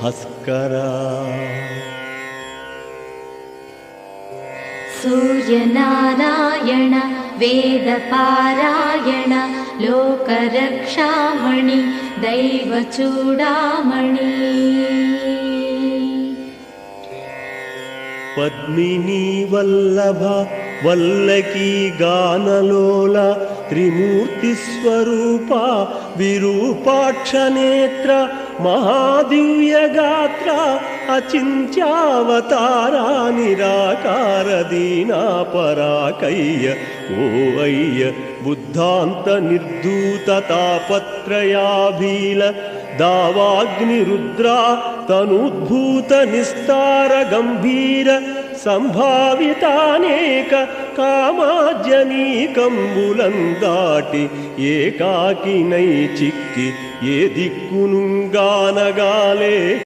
भास्करा सूर्यनारायण वेदपारायण लोकरक्षामणि दैवचूडामणि पद्मिनी वल्लभ वल्लकी गानलोल त्रिमूर्तिस्वरूपा विरूपाक्षनेत्र महादिव्यगात्र अचिन्त्यावतारा निराकार दीनापराकय्य ओ अय्य बुद्धान्त निर्धूत तापत्रयाभील दावाग्निरुद्रा तनुद्भूत निस्तार गंभीर संभावितानेक कामाजनीकंबुलं दाटि एकाकिनै चिक्कि ये दिक्कुनुगानगाले